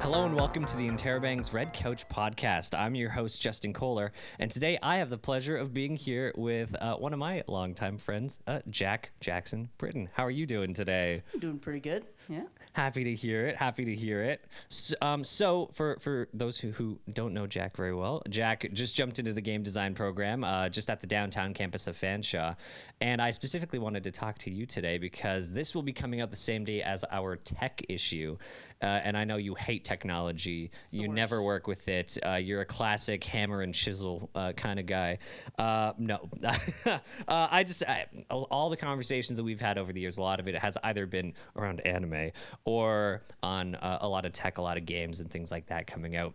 Hello and welcome to the Interrobangs Red Couch Podcast. I'm your host, Justin Koehler, and today I have the pleasure of being here with one of my longtime friends, Jack Britton. How are you doing today? I'm doing pretty good, yeah. Happy to hear it. So for those who don't know Jack very well, Jack just jumped into the game design program just at the downtown campus of Fanshawe, and I specifically wanted to talk to you today because this will be coming out the same day as our tech issue. And I know you hate technology. You never work with it. You're a classic hammer and chisel kind of guy. No. All the conversations that we've had over the years, a lot of it has either been around anime or on a lot of tech, a lot of games and things like that coming out.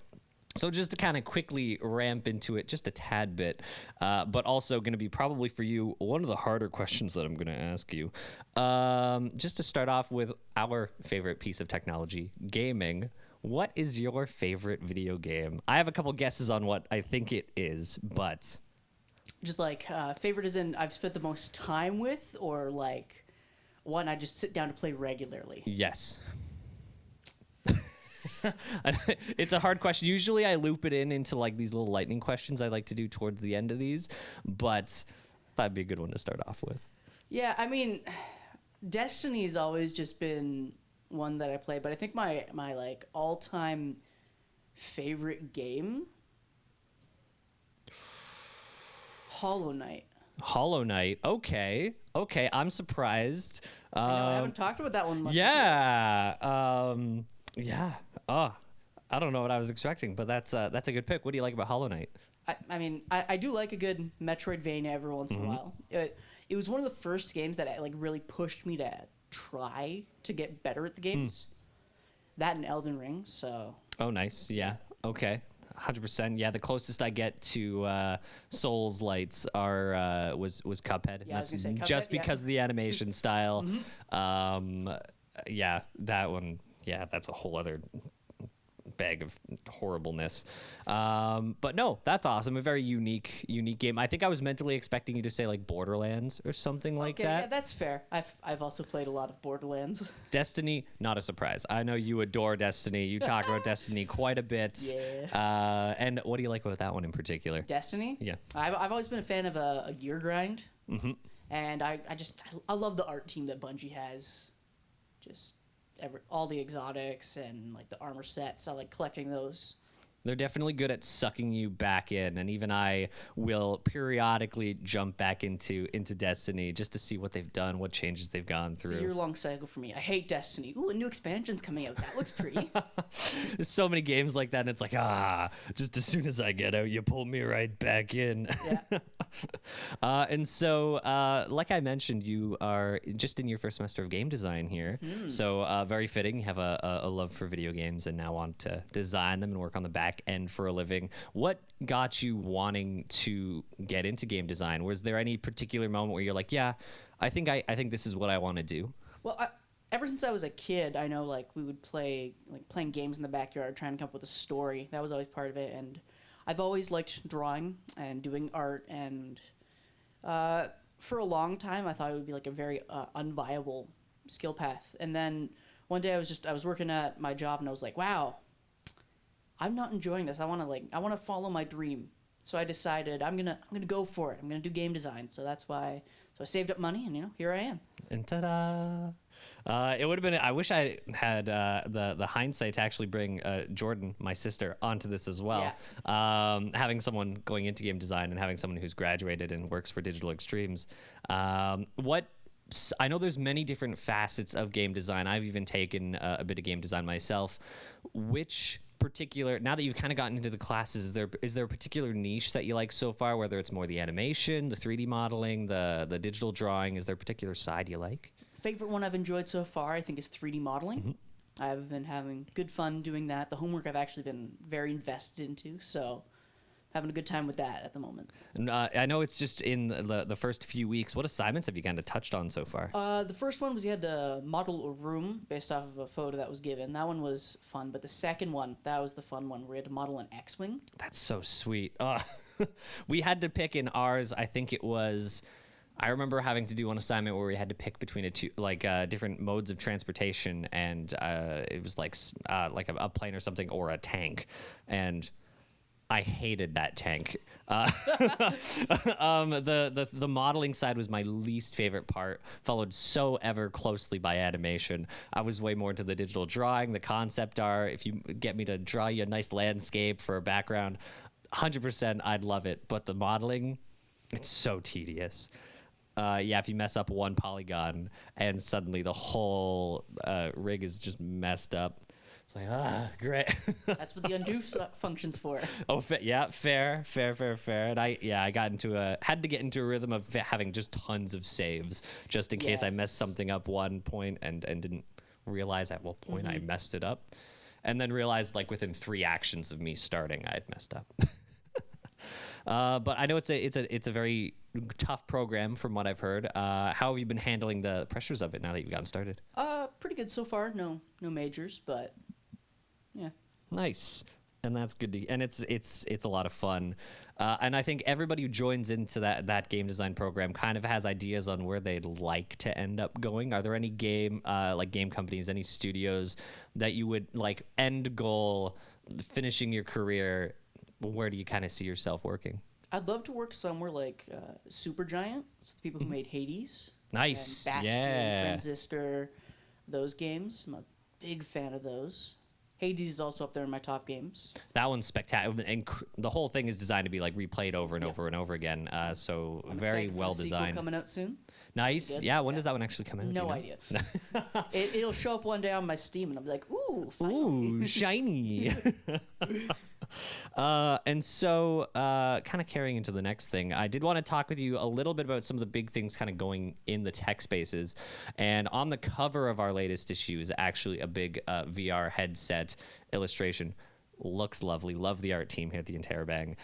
So just to kind of quickly ramp into it just a tad bit, but also going to be probably for you one of the harder questions that I'm going to ask you. Just to start off with our favorite piece of technology, gaming. What is your favorite video game? I have a couple guesses on what I think it is, but... Just like favorite as in I've spent the most time with, or like one I just sit down to play regularly? Yes. It's a hard question. Usually I loop it into like these little lightning questions I like to do towards the end of these, but I thought it'd be a good one to start off with. Yeah, I mean, Destiny's always just been one that I play, but I think my like all-time favorite game, Hollow Knight. Hollow Knight. Okay. I'm surprised. I know, I haven't talked about that one much. Yeah. Yeah. Oh, I don't know what I was expecting, but that's a good pick. What do you like about Hollow Knight? I mean, I do like a good Metroidvania every once in a while. It was one of the first games that like really pushed me to try to get better at the games. That and Elden Ring. So. Oh, nice. Yeah. Okay. 100%. Yeah, the closest I get to Souls lights was Cuphead. Yeah, That's Cuphead, just because of the animation style. Yeah, that one. Yeah, that's a whole other bag of horribleness. But no, that's awesome. A very unique game. I think I was mentally expecting you to say like Borderlands or something like that. Yeah, that's fair. I've also played a lot of Borderlands. Destiny, not a surprise. I know you adore Destiny. You talk about Destiny quite a bit. Yeah. And what do you like about that one in particular? Destiny? Yeah. I've always been a fan of a gear grind. And I love the art team that Bungie has. Just all the exotics and like the armor sets. I like collecting those. They're definitely good at sucking you back in, and even I will periodically jump back into Destiny just to see what they've done, what changes they've gone through. It's a year-long cycle for me. I hate Destiny. Ooh, a new expansion's coming out. That looks pretty. There's so many games like that, and it's like, just as soon as I get out, you pull me right back in. Yeah. And so, like I mentioned, you are just in your first semester of game design here. So very fitting. You have a love for video games and now want to design them and work on the back end for a living. What got you wanting to get into game design? Was there any particular moment where you're like, yeah, I think this is what I want to do? Well, ever since I was a kid, I know like we would playing games in the backyard, trying to come up with a story. That was always part of it, and I've always liked drawing and doing art, and for a long time I thought it would be like a very unviable skill path. And then one day I was working at my job and I was like, wow, I'm not enjoying this. I want to follow my dream. So I decided I'm gonna go for it. I'm gonna do game design. So that's why. So I saved up money, and here I am. And ta-da! It would have been. I wish I had the hindsight to actually bring Jordan, my sister, onto this as well. Yeah. Having someone going into game design and having someone who's graduated and works for Digital Extremes. I know there's many different facets of game design. I've even taken a bit of game design myself. Which particular, now that you've kind of gotten into the classes, is there a particular niche that you like so far, whether it's more the animation, the 3D modeling, the digital drawing? Is there a particular side you like? Favorite one I've enjoyed so far, I think, is 3D modeling. I've been having good fun doing that. The homework I've actually been very invested into, so having a good time with that at the moment. And, I know it's just in the first few weeks. What assignments have you kind of touched on so far? The first one was you had to model a room based off of a photo that was given. That one was fun, but the second one, that was the fun one. We had to model an X-Wing. That's so sweet. We had to pick in ours, I think it was I remember having to do one assignment where we had to pick between different modes of transportation, and it was like a plane or something or a tank, and I hated that tank. The modeling side was my least favorite part, followed so ever closely by animation. I was way more into the digital drawing, the concept art. If you get me to draw you a nice landscape for a background, 100% I'd love it. But the modeling, it's so tedious. If you mess up one polygon and suddenly the whole rig is just messed up. It's like, great. That's what the undo function's for. Oh, fair. And I had to get into a rhythm of having just tons of saves, just in case I messed something up one point and didn't realize at what point I messed it up, and then realized like within 3 actions of me starting, I had messed up. But I know it's a very tough program from what I've heard. How have you been handling the pressures of it now that you've gotten started? Pretty good so far. No majors, but yeah. Nice. And that's good and it's a lot of fun. And I think everybody who joins into that game design program kind of has ideas on where they'd like to end up going. Are there any game companies, any studios that you would like end goal, finishing your career? Where do you kind of see yourself working? I'd love to work somewhere like Supergiant, so the people who made Hades. Nice. And Bastion, yeah. Transistor, those games. I'm a big fan of those. Hades is also up there in my top games. That one's spectacular, and the whole thing is designed to be like replayed over and over and over again. So I'm very excited for well the sequel designed. coming out soon. Nice. Yeah. When does that one actually come out? No idea. It'll show up one day on my Steam, and I'll be like, "Ooh, finally." Ooh, shiny. And so, kind of carrying into the next thing, I did want to talk with you a little bit about some of the big things kind of going in the tech spaces. And on the cover of our latest issue is actually a big VR headset illustration. Looks lovely. Love the art team here at the Interrobang.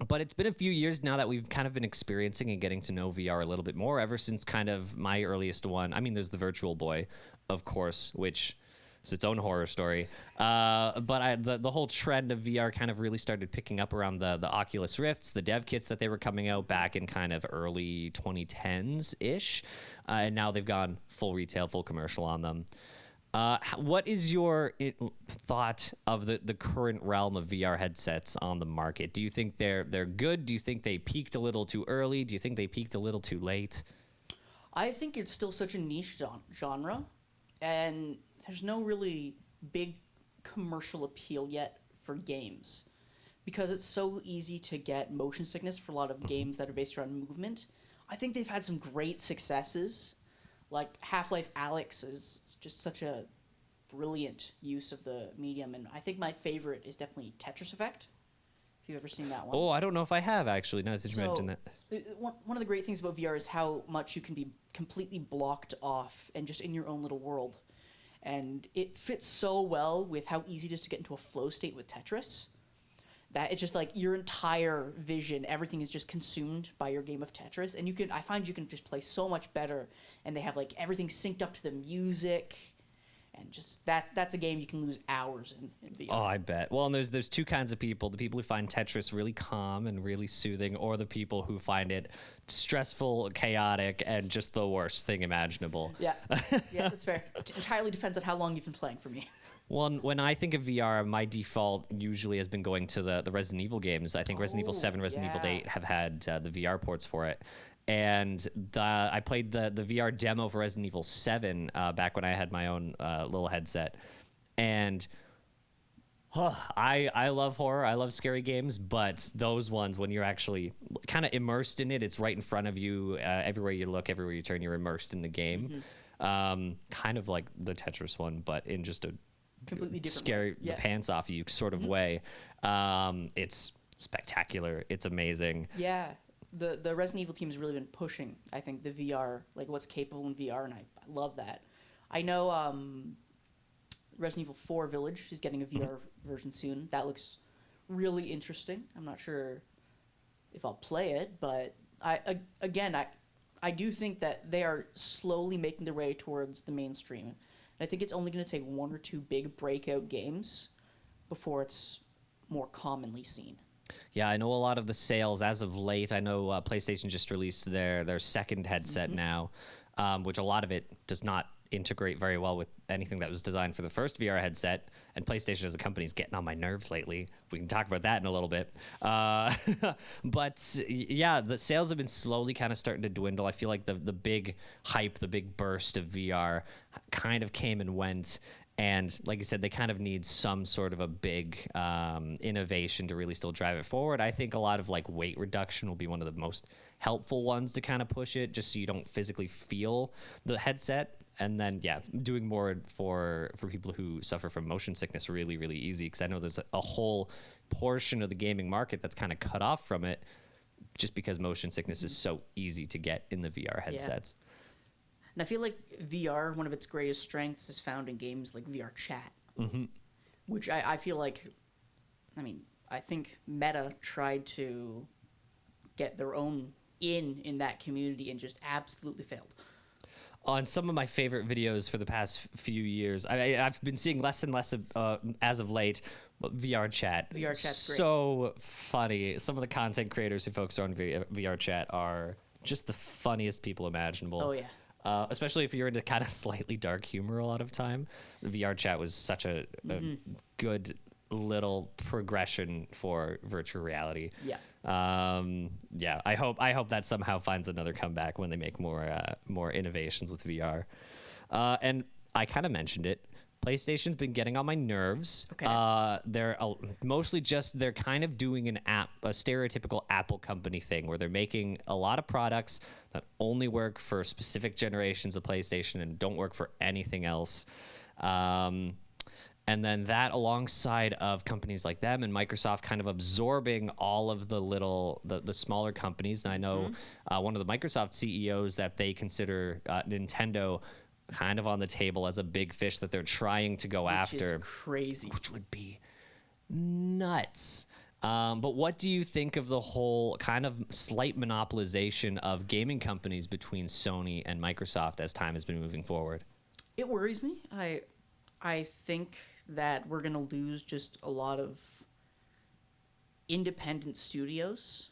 But it's been a few years now that we've kind of been experiencing and getting to know VR a little bit more, ever since kind of my earliest one. I mean, there's the Virtual Boy, of course, which is its own horror story. But the whole trend of VR kind of really started picking up around the Oculus Rifts, the dev kits that they were coming out back in kind of early 2010s-ish. And now they've gone full retail, full commercial on them. What is your thought of the current realm of VR headsets on the market? Do you think they're good? Do you think they peaked a little too early? Do you think they peaked a little too late? I think it's still such a niche genre, and there's no really big commercial appeal yet for games, because it's so easy to get motion sickness for a lot of games that are based around movement. I think they've had some great successes. Like Half-Life Alyx is just such a brilliant use of the medium, and I think my favorite is definitely Tetris Effect. If you've ever seen that one. Oh, I don't know if I have actually. Now that you mentioned that. One of the great things about VR is how much you can be completely blocked off and just in your own little world, and it fits so well with how easy it is to get into a flow state with Tetris. That it's just like your entire vision, everything is just consumed by your game of Tetris, and I find you can just play so much better, and they have like everything synced up to the music, and just that's a game you can lose hours in VR. Oh, I bet. Well, and there's two kinds of people: the people who find Tetris really calm and really soothing, or the people who find it stressful, chaotic, and just the worst thing imaginable. Yeah, that's fair. It entirely depends on how long you've been playing for me. Well, when I think of VR, my default usually has been going to the Resident Evil games. I think Resident Evil 7, Resident Evil 8 have had the VR ports for it. And I played the VR demo for Resident Evil 7 back when I had my own little headset. And I love horror. I love scary games. But those ones, when you're actually kind of immersed in it, it's right in front of you. Everywhere you look, everywhere you turn, you're immersed in the game. Mm-hmm. Kind of like the Tetris one, but in just a completely different scary the pants off you sort of way. It's spectacular. It's amazing. Yeah, the Resident Evil team has really been pushing, I think, the VR, like what's capable in VR, and I love that. I know Resident Evil 4 Village is getting a VR version soon. That looks really interesting. I'm not sure if I'll play it, but I do think that they are slowly making their way towards the mainstream. I think it's only going to take 1 or 2 big breakout games before it's more commonly seen. Yeah, I know a lot of the sales as of late. I know PlayStation just released their second headset now, which a lot of it does not integrate very well with anything that was designed for the first VR headset. And PlayStation as a company is getting on my nerves lately. We can talk about that in a little bit. But yeah, the sales have been slowly kind of starting to dwindle. I feel like the big hype, the big burst of VR kind of came and went. And like I said, they kind of need some sort of a big innovation to really still drive it forward. I think a lot of like weight reduction will be one of the most helpful ones to kind of push it, just so you don't physically feel the headset. And then, yeah, doing more for people who suffer from motion sickness really, really easy, because I know there's a whole portion of the gaming market that's kind of cut off from it just because motion sickness is so easy to get in the VR headsets. Yeah. And I feel like VR, one of its greatest strengths is found in games like VR chat, which I feel like, I mean, I think Meta tried to get their own in that community and just absolutely failed. On some of my favorite videos for the past few years, I've been seeing less and less of, as of late, VR chat. VR chat's great. So funny. Some of the content creators who focus on VR chat are just the funniest people imaginable. Oh, yeah. Especially if you're into kind of slightly dark humor a lot of time. The VR chat was such a good little progression for virtual reality. Yeah. Yeah, I hope that somehow finds another comeback when they make more innovations with VR. And I kind of mentioned it. PlayStation's been getting on my nerves. Okay. They're mostly just they're kind of doing a stereotypical Apple company thing where they're making a lot of products that only work for specific generations of PlayStation and don't work for anything else. And then that alongside of companies like them and Microsoft kind of absorbing all of the smaller companies. And I know one of the Microsoft CEOs that they consider Nintendo kind of on the table as a big fish that they're trying to go after. Which is crazy. Which would be nuts. But what do you think of the whole kind of slight monopolization of gaming companies between Sony and Microsoft as time has been moving forward? It worries me. I think that we're going to lose just a lot of independent studios,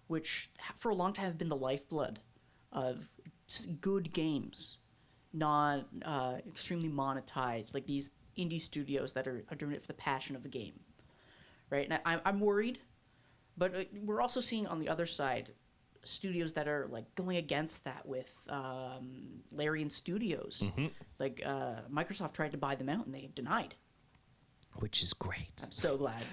which for a long time have been the lifeblood of good games, not extremely monetized, like these indie studios that are doing it for the passion of the game, right? And I'm worried, but we're also seeing on the other side studios that are like going against that with Larian Studios. Like Microsoft tried to buy them out and they denied. Which is great. I'm so glad.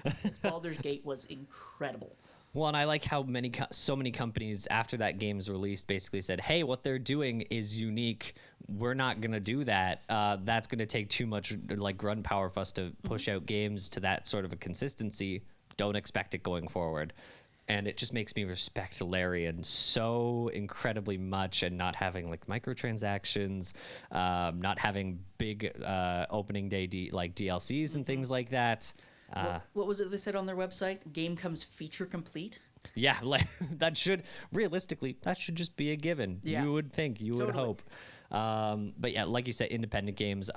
Baldur's Gate was incredible. Well, and I like how so many companies after that game's released basically said, hey, what they're doing is unique. We're not going to do that. That's going to take too much like grunt power for us to push out games to that sort of a consistency. Don't expect it going forward. And it just makes me respect Larian so incredibly much, and not having like microtransactions, not having big opening day DLCs and things like that. What was it they said on their website? Game comes feature complete. Yeah, like that should just be a given. Yeah. You would think, you would hope. But yeah, like you said, independent games.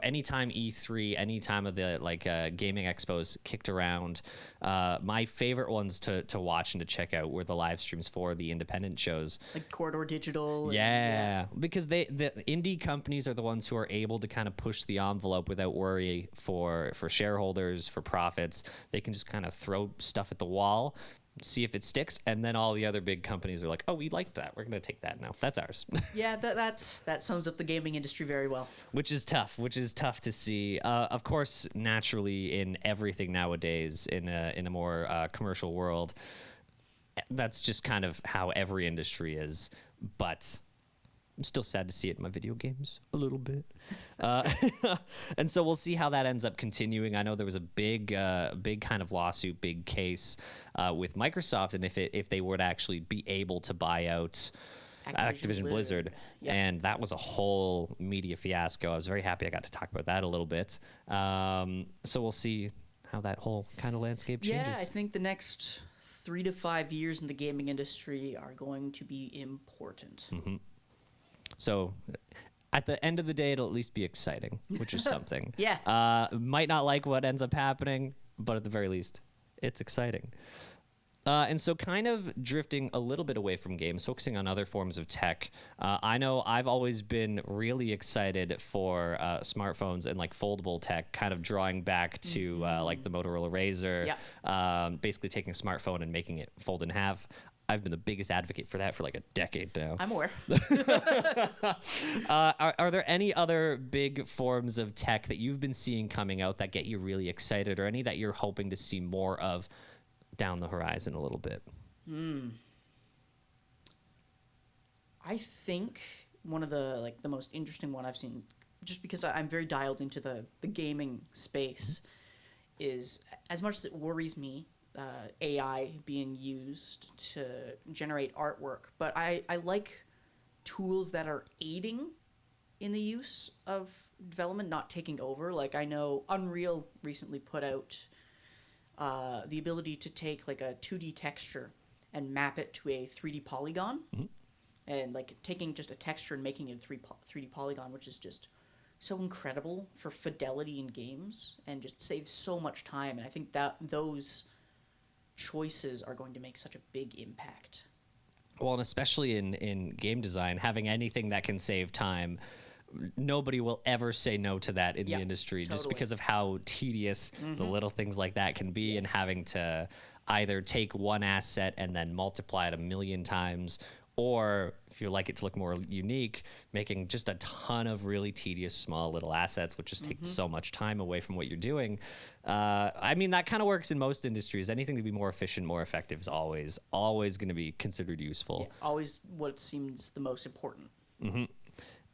Anytime E3, anytime of the gaming expos kicked around, my favorite ones to watch and to check out were the live streams for the independent shows, like Corridor Digital. Yeah, because the indie companies are the ones who are able to kind of push the envelope without worry for shareholders, for profits. They can just kind of throw stuff at the wall, see if it sticks, and then all the other big companies are like, oh, we like that, we're gonna take that now, that's ours. Yeah, that sums up the gaming industry very well. Which is tough To see. Of course, naturally, in everything nowadays, in a more commercial world, that's just kind of how every industry is. But I'm still sad to see it in my video games a little bit. And so we'll see how that ends up continuing. I know there was a big kind of lawsuit, big case with Microsoft, and if they would actually be able to buy out Activision Blizzard. Yeah. And that was a whole media fiasco. I was very happy I got to talk about that a little bit. So we'll see how that whole kind of landscape changes. Yeah, I think the next 3 to 5 years in the gaming industry are going to be important. So at the end of the day, it'll at least be exciting, which is something. Yeah. Might not like what ends up happening, but at the very least, It's exciting. And so kind of drifting a little bit away from games, focusing on other forms of tech. I know I've always been really excited for smartphones and like foldable tech, kind of drawing back to like the Motorola Razr, basically taking a smartphone and making it fold in half. I've been the biggest advocate for that for like a decade now. I'm aware. Are there any other big forms of tech that you've been seeing coming out that get you really excited, or any that you're hoping to see more of down the horizon a little bit? I think one of the most interesting one I've seen, just because I'm very dialed into the gaming space, is, as much as it worries me, AI being used to generate artwork, but I like tools that are aiding in the use of development, not taking over. Like, I know Unreal recently put out the ability to take like a 2D texture and map it to a 3D polygon, and like taking just a texture and making it a 3D polygon, which is just so incredible for fidelity in games and just saves so much time. And I think that those choices are going to make such a big impact. Well, and especially in game design, having anything that can save time, nobody will ever say no to that in the industry, just because of how tedious the little things like that can be, and having to either take one asset and then multiply it a million times, or if you like it to look more unique, making just a ton of really tedious small little assets, which just takes so much time away from what you're doing. I mean, that kind of works in most industries. Anything to be more efficient, more effective is always going to be considered useful. Yeah, always what seems the most important.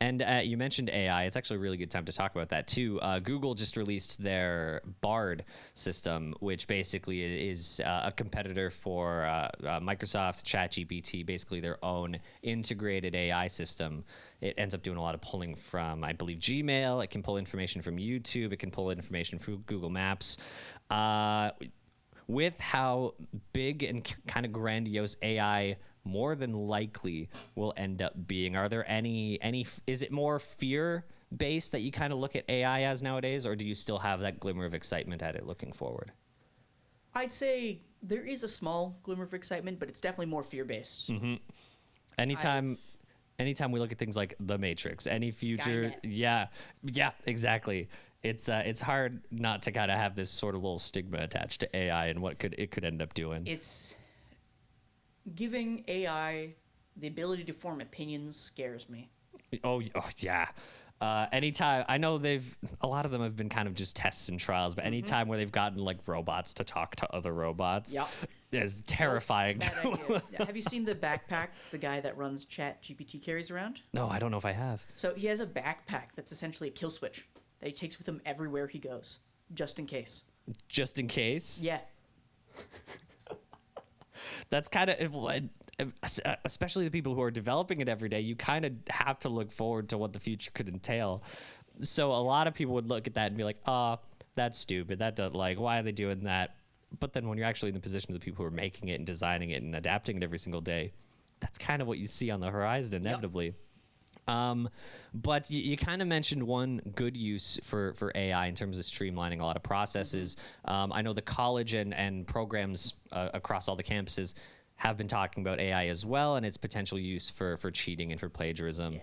And you mentioned AI. It's actually a really good time to talk about that, too. Google just released their Bard system, which basically is a competitor for Microsoft ChatGPT, basically their own integrated AI system. It ends up doing a lot of pulling from, I believe, Gmail. It can pull information from YouTube. It can pull information from Google Maps. With how big and kind of grandiose AI more than likely will end up being, are there any is it more fear based that you kind of look at AI as nowadays, or do you still have that glimmer of excitement at it looking forward? I'd say there is a small glimmer of excitement, but it's definitely more fear based. Anytime we look at things like The Matrix, any future, Skynet. yeah, exactly. It's hard not to kind of have this sort of little stigma attached to AI and what it could end up doing. It's giving AI the ability to form opinions scares me. Oh yeah. Anytime, I know a lot of them have been kind of just tests and trials, but anytime where they've gotten like robots to talk to other robots, is terrifying. Bad idea. Have you seen the backpack the guy that runs ChatGPT carries around? No, I don't know if I have. So he has a backpack that's essentially a kill switch that he takes with him everywhere he goes, just in case. Just in case? Yeah. That's kind of, especially the people who are developing it every day, you kind of have to look forward to what the future could entail. So a lot of people would look at that and be like, oh, that's stupid. That doesn't, like, why are they doing that? But then when you're actually in the position of the people who are making it and designing it and adapting it every single day, that's kind of what you see on the horizon inevitably. But you kind of mentioned one good use for AI in terms of streamlining a lot of processes. I know the college and programs across all the campuses have been talking about AI as well, and its potential use for cheating and for plagiarism.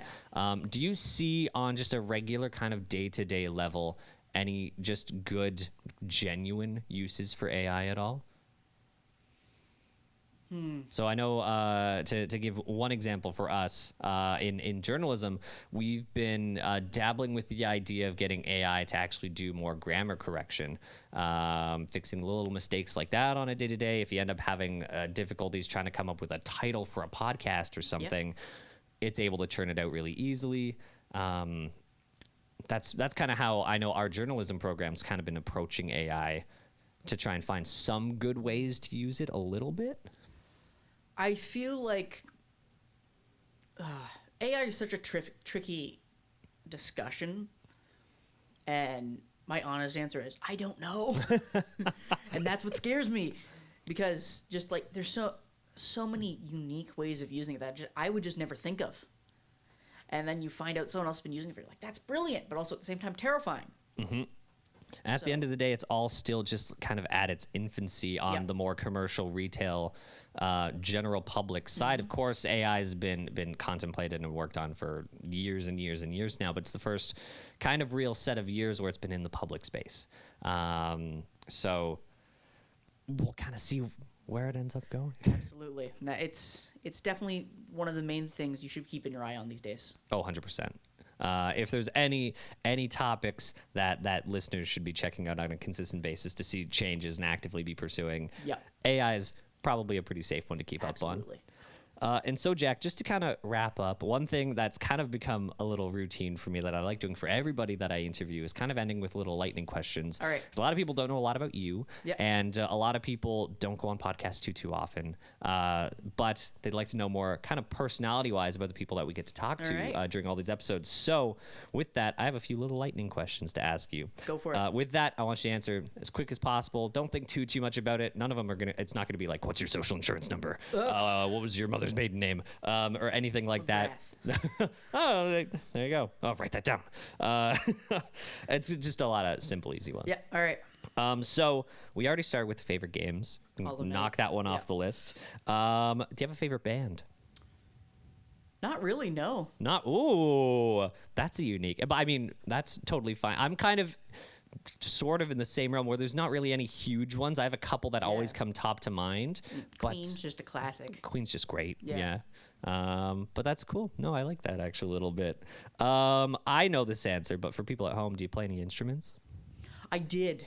Do you see on just a regular kind of day-to-day level any just good, genuine uses for AI at all? So I know, to give one example for us, in journalism, we've been dabbling with the idea of getting AI to actually do more grammar correction, fixing little mistakes like that on a day-to-day. If you end up having difficulties trying to come up with a title for a podcast or something, it's able to churn it out really easily. That's kind of how I know our journalism program's kind of been approaching AI to try and find some good ways to use it a little bit. I feel like AI is such a tricky discussion, and my honest answer is I don't know. And that's what scares me, because just like there's so many unique ways of using it that I would just never think of. And then you find out someone else has been using it, you're like, that's brilliant, but also at the same time terrifying. At the end of the day, it's all still just kind of at its infancy on the more commercial retail, general public side. Of course, AI has been contemplated and worked on for years and years and years now, but it's the first kind of real set of years where it's been in the public space. So we'll kind of see where it ends up going. Absolutely. It's definitely one of the main things you should keep in your eye on these days. Oh, 100%. If there's any topics that listeners should be checking out on a consistent basis to see changes and actively be pursuing, AI is probably a pretty safe one to keep up on. And so, Jack, just to kind of wrap up, one thing that's kind of become a little routine for me that I like doing for everybody that I interview is kind of ending with little lightning questions. All right. Because a lot of people don't know a lot about you, and a lot of people don't go on podcasts too often, but they'd like to know more kind of personality-wise about the people that we get to talk to during all these episodes. So with that, I have a few little lightning questions to ask you. Go for it. With that, I want you to answer as quick as possible. Don't think too much about it. None of them are it's not gonna be like, what's your social insurance number? What was your mother's maiden name, or anything like that. Oh, there you go. Oh, write that down. It's just a lot of simple, easy ones. Yeah. All right. So we already started with favorite games. Knock that one off the list. Do you have a favorite band? Not really. No. Ooh, that's a unique. But I mean, that's totally fine. I'm kind of sort of in the same realm where there's not really any huge ones. I have a couple that always come top to mind. Queen's just a classic. Queen's just great. Yeah. But that's cool. No, I like that actually a little bit. I know this answer, but for people at home, do you play any instruments? I did.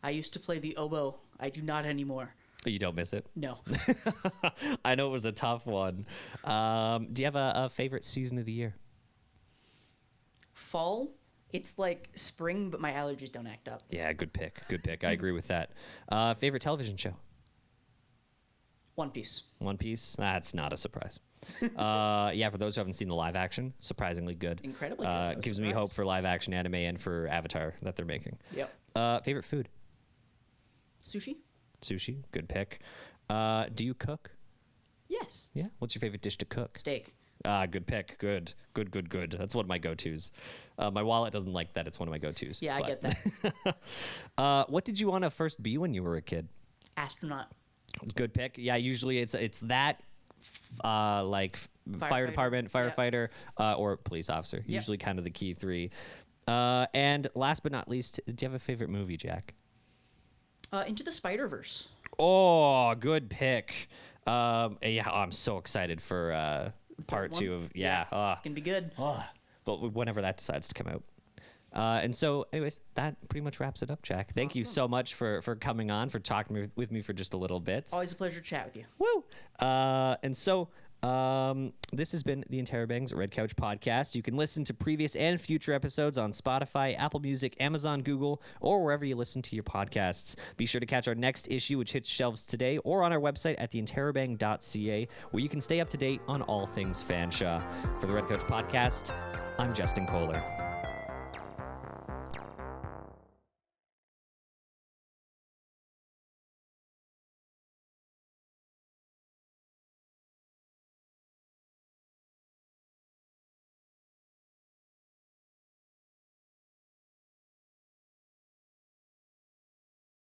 I used to play the oboe. I do not anymore. You don't miss it? No. I know it was a tough one. Do you have a favorite season of the year? Fall. It's like spring, but my allergies don't act up. Yeah, good pick. Good pick. I agree with that. Favorite television show? One Piece. One Piece? That's not a surprise. Yeah, for those who haven't seen the live action, surprisingly good. Incredibly good. Gives me hope for live action anime and for Avatar that they're making. Yep. Favorite food? Sushi. Sushi. Good pick. Do you cook? Yes. Yeah. What's your favorite dish to cook? Steak. Good pick. Good. That's one of my go-tos. My wallet doesn't like that. It's one of my go-tos. Yeah, I get that. What did you want to first be when you were a kid? Astronaut. Good pick. Yeah, usually it's that like fire department, firefighter, or police officer. Yep. Usually kind of the key three. And last but not least, do you have a favorite movie, Jack? Into the Spider-Verse. Oh, good pick. Yeah, I'm so excited for part 2 of it's gonna be good. But whenever that decides to come out. And so, anyways, that pretty much wraps it up, Jack. Thank you so much for coming on, for talking with me for just a little bit. Always a pleasure to chat with you. Woo! And so, this has been the Interrobang's Red Couch Podcast. You can listen to previous and future episodes on Spotify, Apple Music, Amazon, Google, or wherever you listen to your podcasts. Be sure to catch our next issue, which hits shelves today, or on our website at theinterrobang.ca, where you can stay up to date on all things Fanshawe. For the Red Couch Podcast, I'm Justin Koehler.